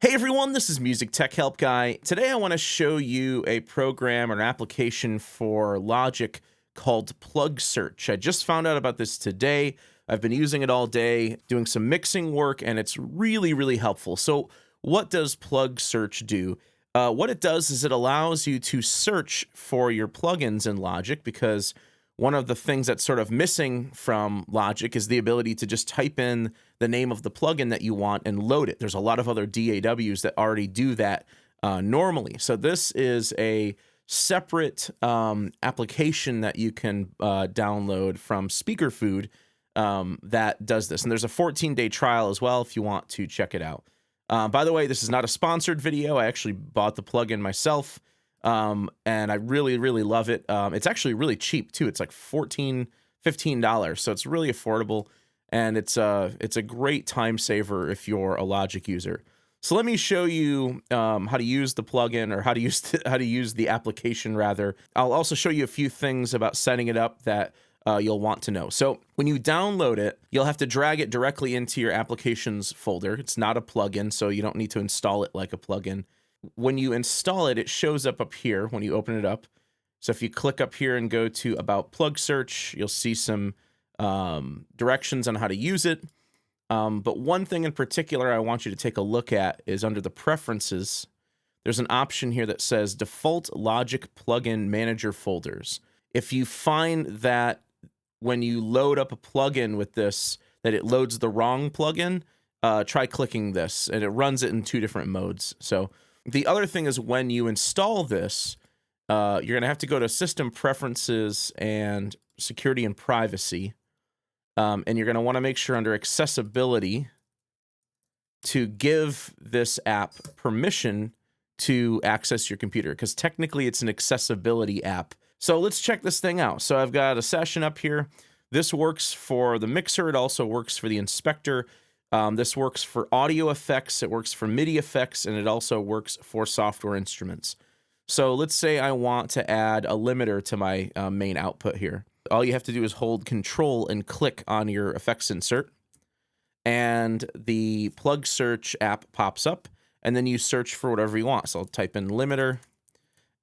Hey everyone, this is Music Tech Help Guy. Today I want to show you a program or an application for Logic called PLUGSEARCH. I just found out about this today. I've been using it all day, doing some mixing work, and it's really helpful. So what does PLUGSEARCH do? What it does is it allows you to search for your plugins in Logic, because one of the things that's sort of missing from Logic is the ability to just type in the name of the plugin that you want and load it. There's a lot of other DAWs that already do that normally. So this is a separate application that you can download from Speakerfood that does this. And there's a 14-day trial as well if you want to check it out. By the way, this is not a sponsored video. I actually bought the plugin myself. And I really love it. It's actually really cheap too. It's like $15, so it's really affordable, and it's a great time saver if you're a Logic user. So let me show you how to use the plugin, or how to use the application rather. I'll also show you a few things about setting it up that you'll want to know. So when you download it, you'll have to drag it directly into your applications folder. It's not a plugin, so you don't need to install it like a plugin. When you install it, it shows up here when you open it up. So if you click up here and go to About PLUGSEARCH, you'll see some directions on how to use it. But one thing in particular I want you to take a look at is under the Preferences. There's an option here that says Default Logic Plugin Manager Folders. If you find that when you load up a plugin with this, that it loads the wrong plugin, try clicking this, and it runs it in two different modes. So the other thing is, when you install this, you're going to have to go to System Preferences and Security and Privacy. And you're going to want to make sure under Accessibility to give this app permission to access your computer, because technically it's an accessibility app. So let's check this thing out. So I've got a session up here. This works for the mixer. It also works for the inspector. This works for audio effects, it works for MIDI effects, and it also works for software instruments. So let's say I want to add a limiter to my main output here. All you have to do is hold Control and click on your effects insert, and the PLUGSEARCH app pops up, and then you search for whatever you want. So I'll type in limiter,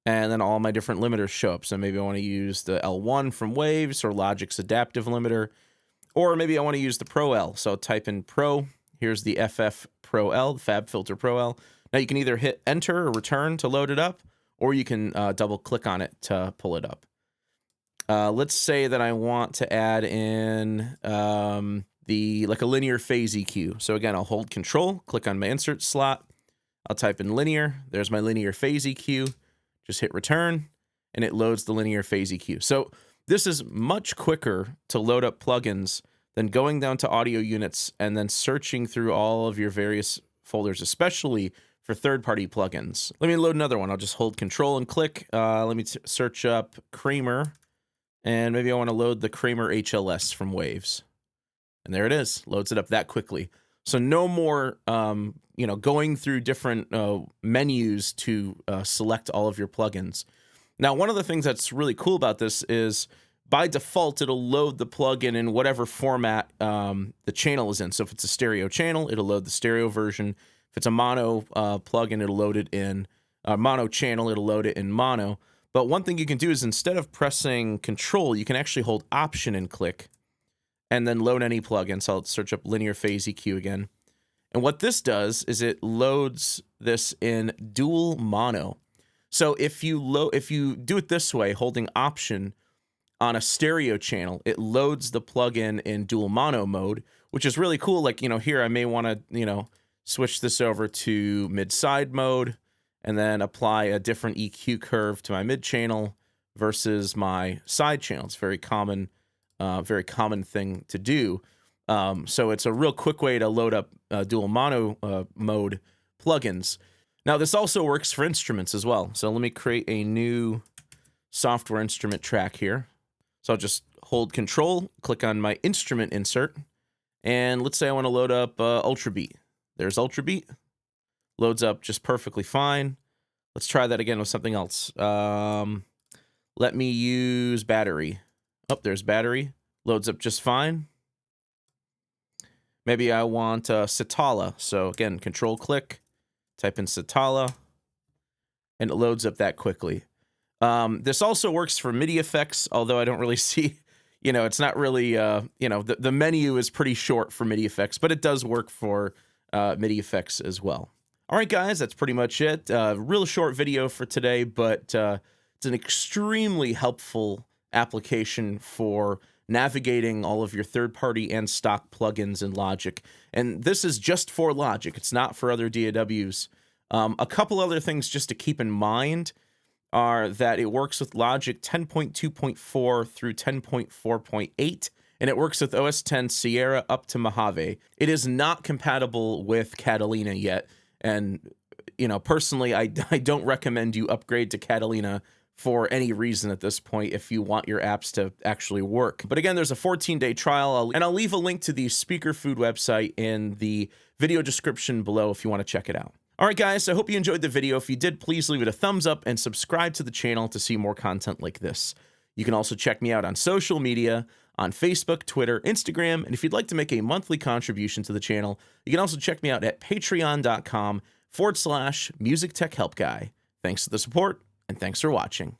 and then all my different limiters show up. So maybe I want to use the L1 from Waves, or Logic's adaptive limiter. Or maybe I want to use the Pro L, so I'll type in Pro. Here's the FF Pro L, the Fab Filter Pro L. Now you can either hit Enter or Return to load it up, or you can double click on it to pull it up. Let's say that I want to add in like a linear phase EQ. So again, I'll hold Control, click on my insert slot. I'll type in linear. There's my linear phase EQ. Just hit Return, and it loads the linear phase EQ. So this is much quicker to load up plugins than going down to audio units and then searching through all of your various folders, especially for third-party plugins. Let me load another one. I'll just hold Control and click. Let me search up Kramer, and maybe I want to load the Kramer HLS from Waves. And there it is. Loads it up that quickly. So no more going through different menus to select all of your plugins. Now, one of the things that's really cool about this is, by default, it'll load the plugin in whatever format the channel is in. So if it's a stereo channel, it'll load the stereo version. If it's a mono plugin, it'll load it in mono channel, it'll load it in mono. But one thing you can do is, instead of pressing Control, you can actually hold Option and click, and then load any plugin. So I'll search up linear phase EQ again. And what this does is it loads this in dual mono. So if you do it this way, holding Option on a stereo channel, it loads the plugin in dual mono mode, which is really cool. Like, here I may want to, switch this over to mid-side mode, and then apply a different EQ curve to my mid channel versus my side channel. It's very common thing to do. So it's a real quick way to load up dual mono mode plugins. Now, this also works for instruments as well. So let me create a new software instrument track here. So I'll just hold Control, click on my instrument insert, and let's say I want to load up Ultrabeat. There's Ultrabeat. Loads up just perfectly fine. Let's try that again with something else. Let me use Battery. Oh, there's Battery. Loads up just fine. Maybe I want Satala. So again, Control click, type in Satala, and it loads up that quickly. This also works for MIDI effects, although I don't really see, it's not really, the menu is pretty short for MIDI effects, but it does work for MIDI effects as well. All right, guys, that's pretty much it. Real short video for today, but it's an extremely helpful application for navigating all of your third-party and stock plugins in Logic. And this is just for Logic. It's not for other DAWs. A couple other things just to keep in mind are that it works with Logic 10.2.4 through 10.4.8, and it works with OS X Sierra up to Mojave. It is not compatible with Catalina yet, and personally, I don't recommend you upgrade to Catalina for any reason at this point if you want your apps to actually work. But again, there's a 14-day trial, and I'll leave a link to the Speaker Food website in the video description below if you want to check it out. All right, guys, I hope you enjoyed the video. If you did, please leave it a thumbs up and subscribe to the channel to see more content like this. You can also check me out on social media, on Facebook, Twitter, Instagram, and if you'd like to make a monthly contribution to the channel, you can also check me out at patreon.com/MusicTechHelpGuy. Thanks for the support, and thanks for watching.